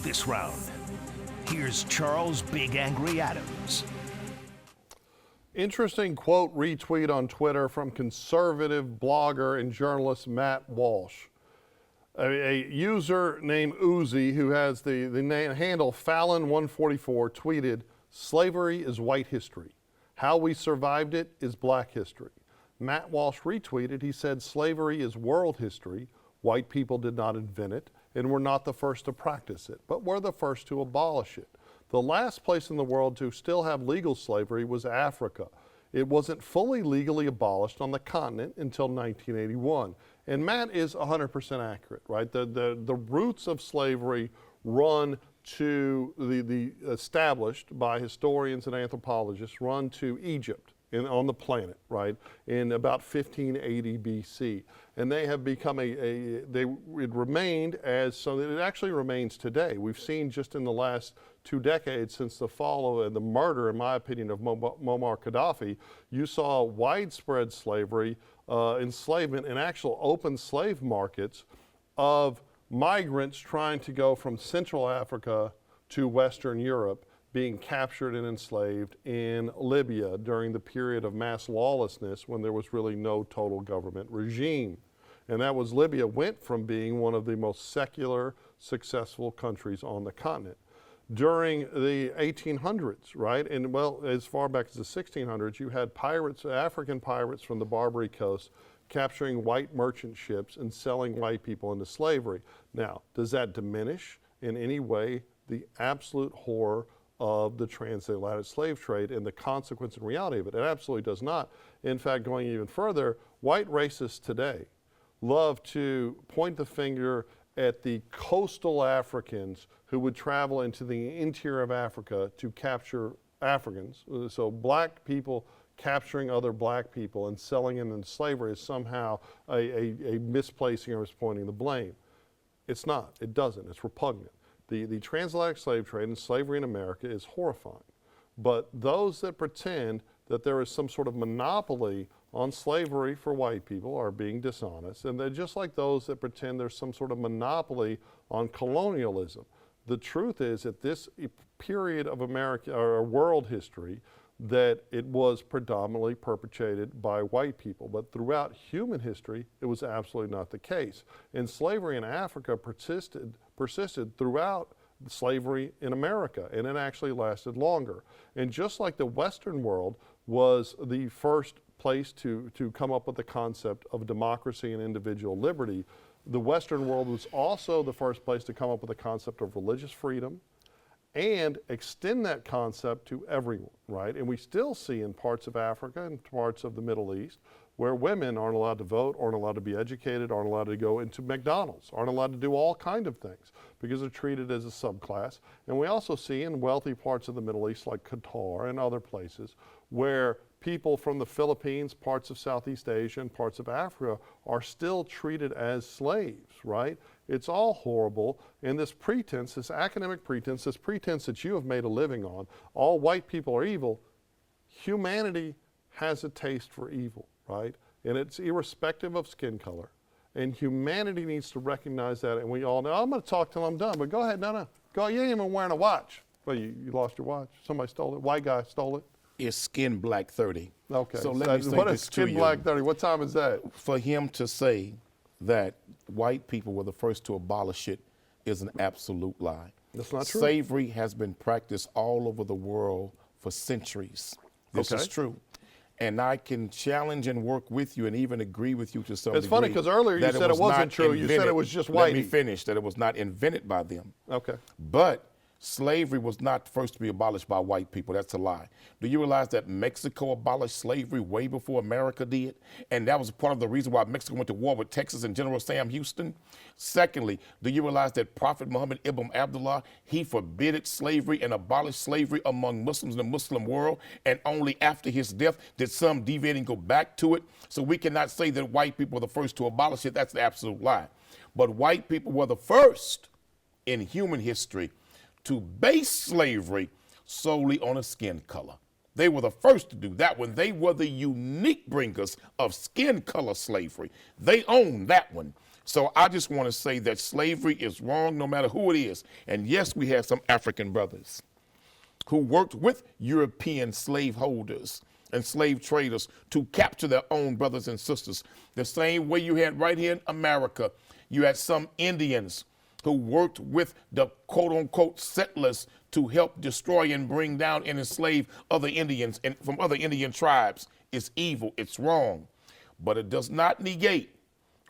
this round. Here's Charles Big Angry Adams. Interesting quote retweet on Twitter from conservative blogger and journalist Matt Walsh. A user named Uzi, who has the handle Fallon144, tweeted, "Slavery is white history. How we survived it is black history." Matt Walsh retweeted, he said, "Slavery is world history. White people did not invent it, and we're not the first to practice it, but we're the first to abolish it. The last place in the world to still have legal slavery was Africa. It wasn't fully legally abolished on the continent until 1981. And Matt is 100% accurate, right? The roots of slavery run to the established by historians and anthropologists, run to Egypt on the planet, right, in about 1580 BC. And they have become it remained as, so that it actually remains today. We've seen just in the last 2 decades since the fall of the murder, in my opinion, of Muammar Gaddafi, you saw widespread slavery, enslavement, and actual open slave markets of migrants trying to go from Central Africa to Western Europe, being captured and enslaved in Libya during the period of mass lawlessness when there was really no total government regime. And that was, Libya went from being one of the most secular, successful countries on the continent. During the 1800s, right, and well, as far back as the 1600s, you had pirates, African pirates from the Barbary Coast, capturing white merchant ships and selling white people into slavery. Now, does that diminish in any way the absolute horror of the transatlantic slave trade and the consequence and reality of it? It absolutely does not. In fact, going even further, white racists today love to point the finger at the coastal Africans who would travel into the interior of Africa to capture Africans. So black people capturing other black people and selling them into slavery is somehow a misplacing or mispointing the blame. It's not. It doesn't. It's repugnant. The transatlantic slave trade and slavery in America is horrifying. But those that pretend that there is some sort of monopoly on slavery for white people are being dishonest. And they're just like those that pretend there's some sort of monopoly on colonialism. The truth is, at this period of America or world history, that it was predominantly perpetrated by white people. But throughout human history, it was absolutely not the case. And slavery in Africa persisted throughout slavery in America, and it actually lasted longer. And just like the Western world was the first place to come up with the concept of democracy and individual liberty, the Western world was also the first place to come up with the concept of religious freedom and extend that concept to everyone, right? And we still see in parts of Africa and parts of the Middle East where women aren't allowed to vote, aren't allowed to be educated, aren't allowed to go into McDonald's, aren't allowed to do all kinds of things because they're treated as a subclass. And we also see in wealthy parts of the Middle East like Qatar and other places where people from the Philippines, parts of Southeast Asia, and parts of Africa are still treated as slaves, right? It's all horrible. And this pretense, this academic pretense, this pretense that you have made a living on, all white people are evil, humanity has a taste for evil, right? And it's irrespective of skin color. And humanity needs to recognize that. And we all know, I'm going to talk till I'm done, but go ahead. No. Go, you ain't even wearing a watch. Well, you lost your watch. Somebody stole it. White guy stole it. Is Skin Black 30. Okay. So let me say what this is Skin to Black you. 30? What time is that? For him to say that white people were the first to abolish it is an absolute lie. That's not true. Slavery has been practiced all over the world for centuries. This is true. And I can challenge and work with you and even agree with you to some degree. It's funny because earlier you said it wasn't true. You said it was just white. Let me finish, that it was not invented by them. Okay. But slavery was not first to be abolished by white people. That's a lie. Do you realize that Mexico abolished slavery way before America did? And that was part of the reason why Mexico went to war with Texas and General Sam Houston. Secondly, do you realize that Prophet Muhammad ibn Abdullah, he forbidded slavery and abolished slavery among Muslims in the Muslim world, and only after his death did some deviate and go back to it? So we cannot say that white people were the first to abolish it. That's the absolute lie. But white people were the first in human history to base slavery solely on a skin color. They were the first to do that one. They were the unique bringers of skin color slavery. They owned that one. So I just want to say that slavery is wrong no matter who it is. And yes, we have some African brothers who worked with European slaveholders and slave traders to capture their own brothers and sisters. The same way you had right here in America, you had some Indians who worked with the quote unquote settlers to help destroy and bring down and enslave other Indians and from other Indian tribes. It's evil, it's wrong, but it does not negate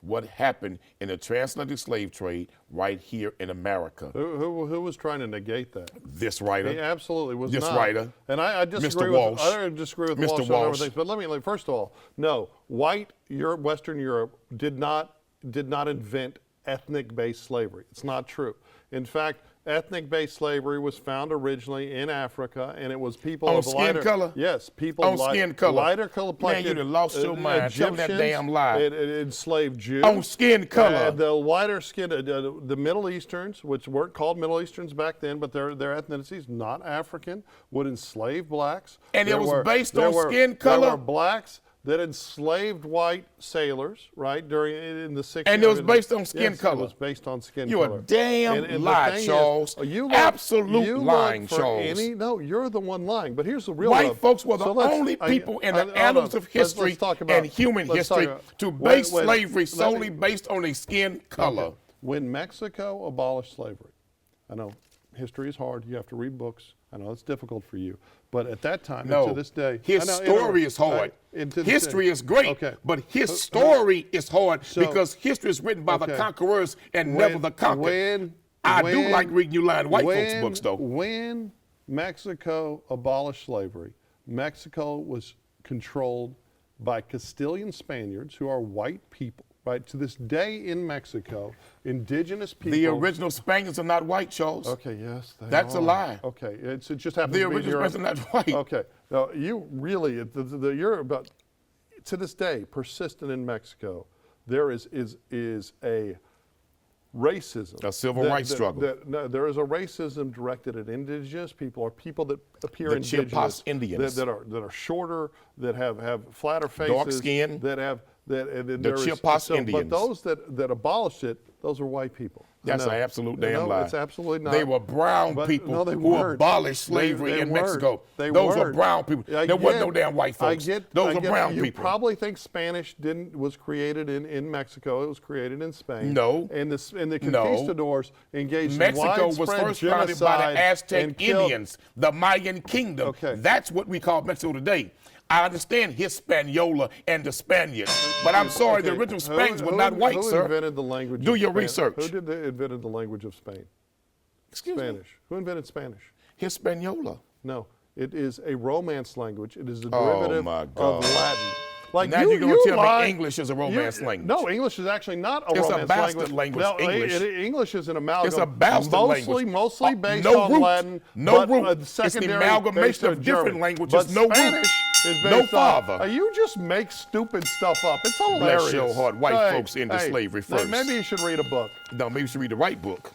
what happened in the transatlantic slave trade right here in America. Who was trying to negate that? This writer. He absolutely was this not. This writer. And I disagree Mr. with Walsh. I disagree with Mr. Walsh on Walsh. everything. But let me first of all, no, white Europe, Western Europe did not invent ethnic-based slavery. It's not true. In fact, ethnic-based slavery was found originally in Africa, and it was people on of skin lighter color. Yes, people on skin color. Lighter color. Man, you'd have lost your mind. Tell me that damn lie. It enslaved Jews. On skin color. The lighter skin, the Middle Easterns, which weren't called Middle Easterns back then, but their ethnicities, not African, would enslave blacks. And it was based on skin color. There were blacks that enslaved white sailors, right, in the 60s. And it was based on skin color. It was based on skin color. color. You're a damn lie, Charles. Absolute lying, Charles. No, you're the one lying. But here's the real White folks were the only people in the annals of history and human history to base slavery solely based on a skin color. Okay. When Mexico abolished slavery, I know history is hard. You have to read books. I know it's difficult for you. But at that time, and to this day, his story is hard. History is great, but his story is hard because history is written by the conquerors and never the conquered. I do like reading you lying white folks' books, though. When Mexico abolished slavery, Mexico was controlled by Castilian Spaniards, who are white people. Right, to this day in Mexico, indigenous people. The original Spaniards are not white, Charles. Okay, yes, that's a lie. Okay, it just happens the to be original Spaniards are not white. Okay, now you really, you're about to this day persistent in Mexico. There is a racism, a civil rights struggle. There is a racism directed at indigenous people or people that appear indigenous. Chippewa Indians that are shorter, that have flatter faces, dark skin. The Chippewa Indians. But those that abolished it, those are white people. That's an absolute damn lie. It's absolutely not. They were brown people who abolished slavery in Mexico. Those were brown people. There wasn't no damn white folks. Those were brown people. You probably think Spanish was created in Mexico. It was created in Spain. No. And the conquistadors engaged in Mexico was widespread first founded by the Aztec Indians, the Mayan kingdom. Okay. That's what we call Mexico today. I understand Hispaniola and the Spaniards, but I'm sorry, the original Spaniards were not white, sir. Who invented the language Do of your Spain? research. Who invented the language of Spain? Excuse Spanish. me? Who invented Spanish? Hispaniola. No, it is a Romance language. It is a derivative of Latin. Like now you're going to tell me English is a Romance language. No, English is actually not a Romance language. It's a bastard language, No, English. English is an amalgam. It's a bastard language. Mostly based no on root, Latin. No but root. It's an amalgamation of different languages. But no Spanish root. Is no based father. On, you just make stupid stuff up. It's hilarious. Bless your heart. White folks into slavery first. Maybe you should read a book. No, maybe you should read the right book.